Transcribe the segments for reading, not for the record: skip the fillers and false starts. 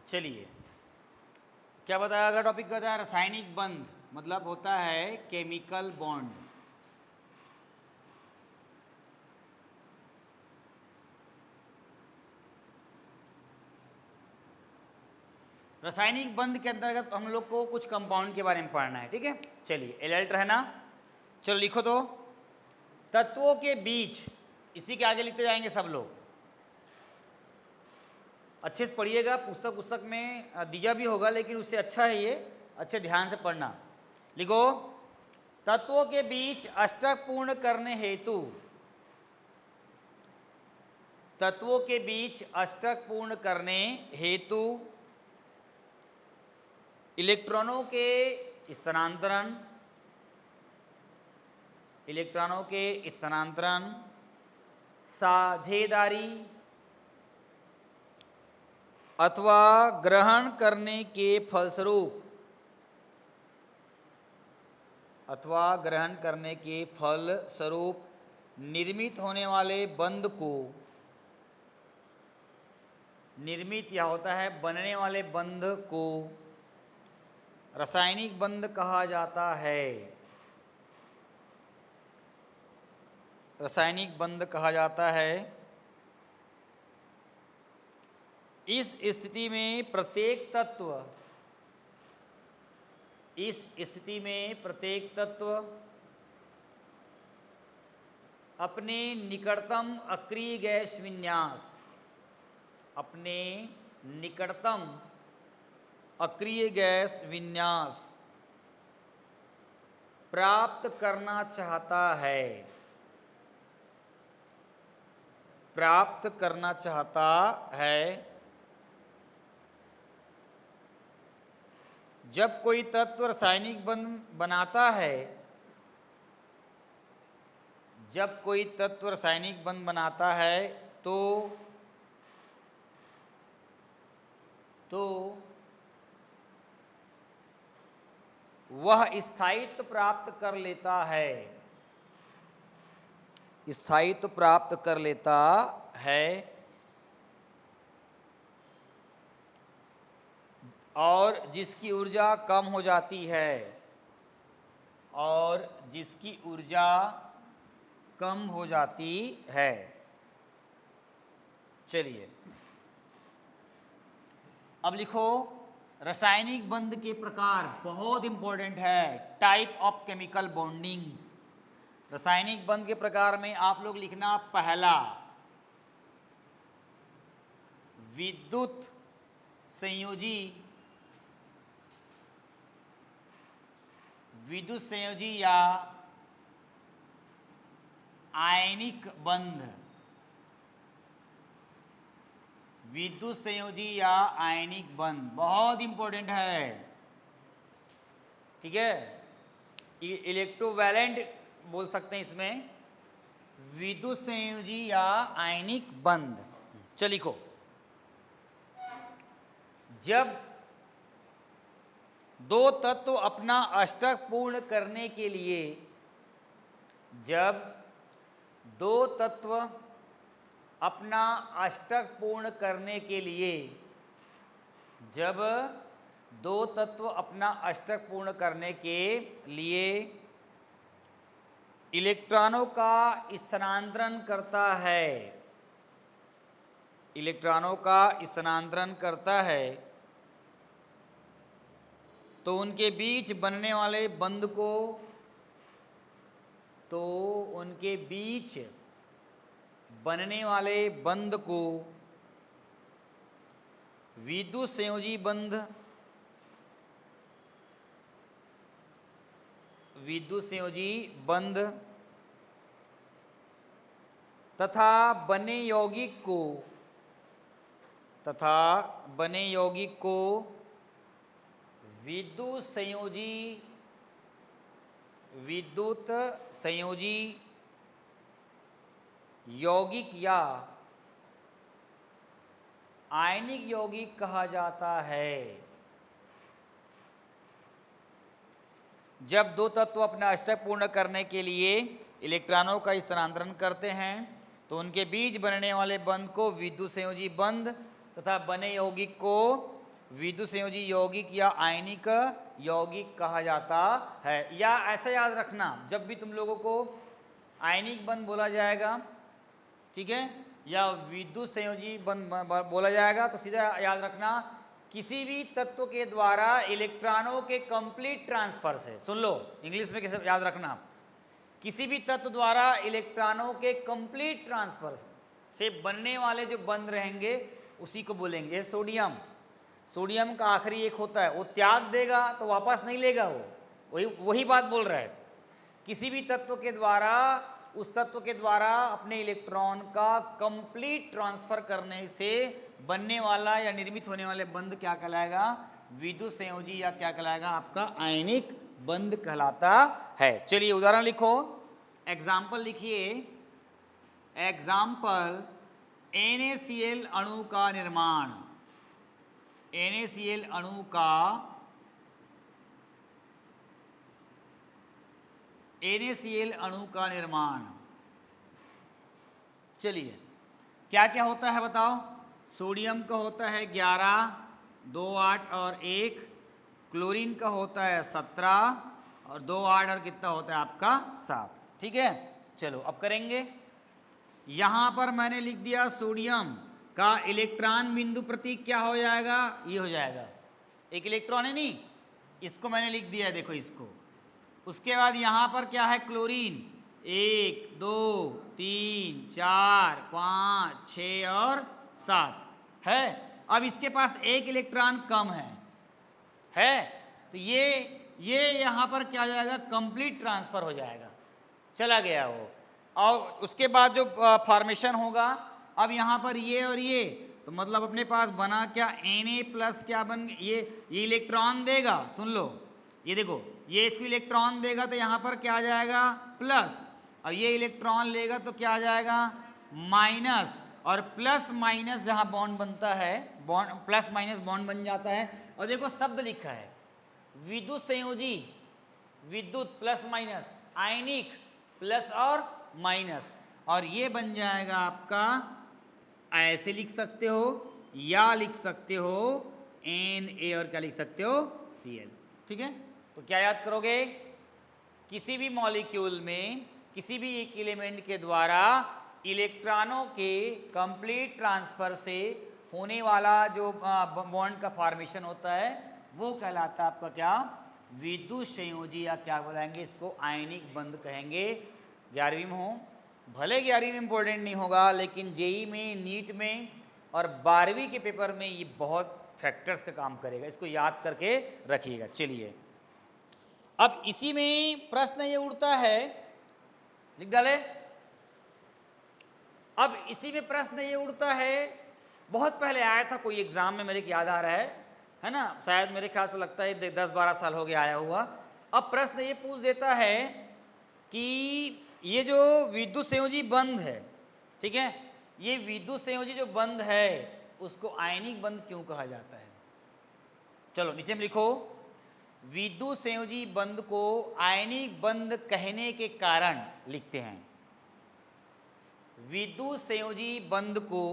चलिए, क्या बताया अगला टॉपिक क्या था? रासायनिक बंध, मतलब होता है केमिकल बॉन्ड। रासायनिक बंध के अंतर्गत हम लोग को कुछ कंपाउंड के बारे में पढ़ना है, ठीक है। चलिए, अलर्ट रहना। चलो लिखो तो, तत्वों के बीच, इसी के आगे लिखते जाएंगे सब लोग, अच्छे से पढ़िएगा। पुस्तक में दिया भी होगा, लेकिन उससे अच्छा है ये, अच्छे ध्यान से पढ़ना। लिखो, तत्वों के बीच अष्टक पूर्ण करने हेतु, तत्वों के बीच अष्टक पूर्ण करने हेतु इलेक्ट्रॉनों के स्थानांतरण, इलेक्ट्रॉनों के स्थानांतरण, साझेदारी अथवा ग्रहण करने के फलस्वरूप, अथवा ग्रहण करने के फलस्वरूप निर्मित होने वाले बंध को, निर्मित या होता है बनने वाले बंध को रासायनिक बंध कहा जाता है। रासायनिक बंध कहा जाता है। इस स्थिति में प्रत्येक तत्व, इस स्थिति में प्रत्येक तत्व अपने निकटतम अक्रिय गैस विन्यास, अपने निकटतम अक्रिय गैस विन्यास प्राप्त करना चाहता है, प्राप्त करना चाहता है। जब कोई तत्व रासायनिक बंध बनाता है, जब कोई तत्व रासायनिक बंध बनाता है तो वह स्थायित्व प्राप्त कर लेता है, स्थायित्व प्राप्त कर लेता है, और जिसकी ऊर्जा कम हो जाती है, और जिसकी ऊर्जा कम हो जाती है। चलिए, अब लिखो, रासायनिक बंध के प्रकार, बहुत इंपॉर्टेंट है, टाइप ऑफ केमिकल बॉन्डिंग। रासायनिक बंध के प्रकार में आप लोग लिखना, पहला विद्युत संयोजी, विद्युत संयोजी या आयनिक बंध, विद्युत संयोजी या आयनिक बंध बहुत इंपॉर्टेंट है, ठीक है। इलेक्ट्रोवैलेंट बोल सकते हैं इसमें, विद्युत संयोजी या आयनिक बंध। चलिए लिखो, जब दो तत्व अपना अष्टक पूर्ण करने के लिए, जब दो तत्व अपना अष्टक पूर्ण करने के लिए, जब दो तत्व अपना अष्टक पूर्ण करने के लिए इलेक्ट्रॉनों का स्थानांतरण करता है, इलेक्ट्रॉनों का स्थानांतरण करता है, तो उनके बीच बनने वाले बंध को, तो उनके बीच बनने वाले बंध को विद्युत संयोजी बंध, विद्युत संयोजी बंध तथा बने यौगिक को, तथा बने यौगिक को विद्युत संयोजी, विद्युत संयोजी यौगिक या आयनिक यौगिक कहा जाता है। जब दो तत्व अपना अष्टक पूर्ण करने के लिए इलेक्ट्रॉनों का स्थानांतरण करते हैं, तो उनके बीच बनने वाले बंध को विद्युत संयोजी बंध तथा बने यौगिक को विद्युत संयोजी यौगिक या आयनिक यौगिक कहा जाता है। या ऐसा याद रखना, जब भी तुम लोगों को आयनिक बंध बोला जाएगा, ठीक है, या विद्युत संयोजी बंध बोला जाएगा, तो सीधा याद रखना किसी भी तत्व के द्वारा इलेक्ट्रॉनों के कंप्लीट ट्रांसफर से, सुन लो इंग्लिश में कैसे याद रखना, किसी भी तत्व द्वारा इलेक्ट्रॉनों के कंप्लीट ट्रांसफर से बनने वाले जो बंध रहेंगे उसी को बोलेंगे। जैसे सोडियम, सोडियम का आखिरी एक होता है, वो त्याग देगा तो वापस नहीं लेगा, वो वही बात बोल रहा है। किसी भी तत्व के द्वारा, उस तत्व के द्वारा अपने इलेक्ट्रॉन का कंप्लीट ट्रांसफर करने से बनने वाला या निर्मित होने वाले बंध क्या कहलाएगा? विद्युत संयोजी या क्या कहलाएगा? आपका आयनिक बंध कहलाता है। चलिए उदाहरण लिखो, एग्जाम्पल लिखिए। एग्जाम्पल, NaCl अणु का निर्माण, NaCl अणु का, NaCl अणु का निर्माण। चलिए क्या क्या होता है बताओ? सोडियम का होता है 11, 2 8 और 1, क्लोरीन का होता है 17 और 2 8 और कितना होता है आपका 7। ठीक है, चलो अब करेंगे। यहाँ पर मैंने लिख दिया सोडियम का इलेक्ट्रॉन बिंदु प्रतीक क्या हो जाएगा? ये हो जाएगा, एक इलेक्ट्रॉन है नहीं, इसको मैंने लिख दिया है, देखो इसको। उसके बाद यहाँ पर क्या है? क्लोरीन, 1 2 3 4 5 6 और 7 है। अब इसके पास एक इलेक्ट्रॉन कम है, तो ये यहाँ पर क्या हो जाएगा? कंप्लीट ट्रांसफर हो जाएगा, चला गया वो। और उसके बाद जो फॉर्मेशन होगा, अब यहाँ पर ये और ये, तो मतलब अपने पास बना क्या? Na प्लस क्या बन, ये इलेक्ट्रॉन देगा, सुन लो, ये देखो, ये इसको इलेक्ट्रॉन देगा तो यहाँ पर क्या आ जाएगा? प्लस, और ये इलेक्ट्रॉन लेगा तो क्या आ जाएगा? माइनस। और प्लस माइनस जहाँ बॉन्ड बनता है, बॉन्ड प्लस माइनस बॉन्ड बन जाता है। और देखो शब्द लिखा है विद्युत संयोजी, विद्युत प्लस माइनस, आयनिक प्लस और माइनस, और ये बन जाएगा आपका, ऐसे लिख सकते हो या लिख सकते हो Na और क्या लिख सकते हो? Cl। ठीक है, तो क्या याद करोगे? किसी भी मॉलिक्यूल में किसी भी एक एलिमेंट के द्वारा इलेक्ट्रॉनों के कंप्लीट ट्रांसफर से होने वाला जो बॉन्ड का फॉर्मेशन होता है वो कहलाता है आपका क्या? विद्युत संयोजी, या क्या बुलाएंगे इसको? आयनिक बंध कहेंगे। 11वीं में हो, भले 11वीं में इंपॉर्टेंट नहीं होगा, लेकिन जेई में, नीट में और 12वीं के पेपर में ये बहुत फैक्टर्स का काम करेगा, इसको याद करके रखिएगा। चलिए अब इसी में प्रश्न ये उठता है, लिख डाले। अब इसी में प्रश्न ये उठता है, बहुत पहले आया था कोई एग्जाम में, मेरे को याद आ रहा है ना, शायद मेरे ख्याल से लगता है 10-12 साल हो गया आया हुआ। अब प्रश्न ये पूछ देता है कि ये जो विद्युत संयोजी बंध है, ठीक है, ये विद्युत संयोजी जो बंध है उसको आयनिक बंध क्यों कहा जाता है? चलो नीचे में लिखो, विद्युत संयोजी बंध को आयनिक बंध कहने के कारण लिखते हैं। विद्युत संयोजी बंध को,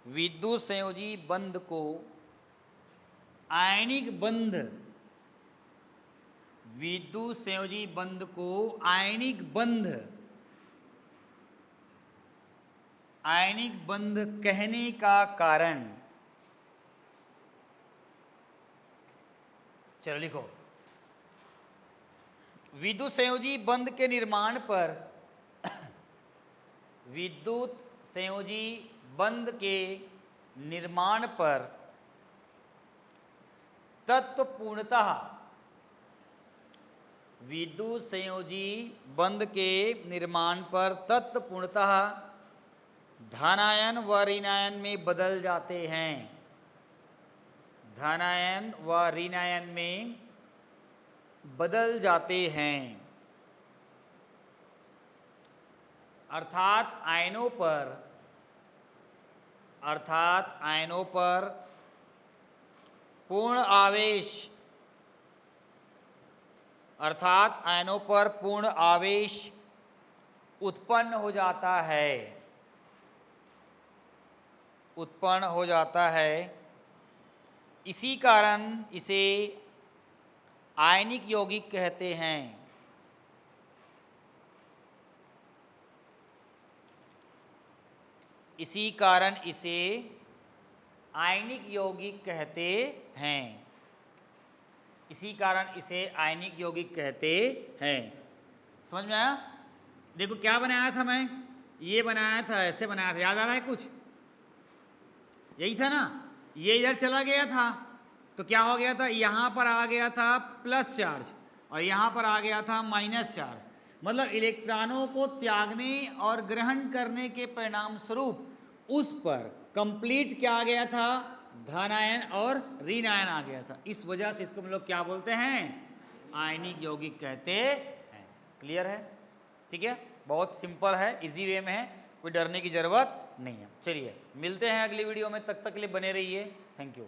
विद्युत संयोजी बंध को आयनिक बंध, विद्युत संयोजी बंध को आयनिक बंध, आयनिक बंध कहने का कारण, चलो लिखो, विद्युत संयोजी बंध के निर्माण पर, विद्युत संयोजी बंध के निर्माण पर तत्व पूर्णतः, विद्युत संयोजी बंध के निर्माण पर तत्व पूर्णतः धनायन व ऋणायन में बदल जाते हैं, धनायन व ऋणायन में बदल जाते हैं। अर्थात आयनों पर, अर्थात आयनों पर पूर्ण आवेश, अर्थात आयनों पर पूर्ण आवेश उत्पन्न हो जाता है, उत्पन्न हो जाता है। इसी कारण इसे आयनिक यौगिक कहते हैं। इसी कारण इसे आयनिक यौगिक कहते हैं। इसी कारण इसे आयनिक यौगिक कहते हैं। समझ में आया? देखो क्या बनाया था मैं, ये बनाया था, ऐसे बनाया था, याद आ रहा है कुछ? यही था ना, ये इधर चला गया था तो क्या हो गया था, यहाँ पर आ गया था प्लस चार्ज और यहाँ पर आ गया था माइनस चार्ज। मतलब इलेक्ट्रॉनों को त्यागने और ग्रहण करने के परिणाम स्वरूप उस पर कंप्लीट क्या आ गया था, धन आयन और ऋण आयन आ गया था। इस वजह से इसको हम लोग क्या बोलते हैं, आयनिक यौगिक कहते हैं। क्लियर है? ठीक है, बहुत सिंपल है, इजी वे में है, कोई डरने की जरूरत नहीं है। चलिए मिलते हैं अगली वीडियो में, तब तक के लिए बने रहिए। Thank you.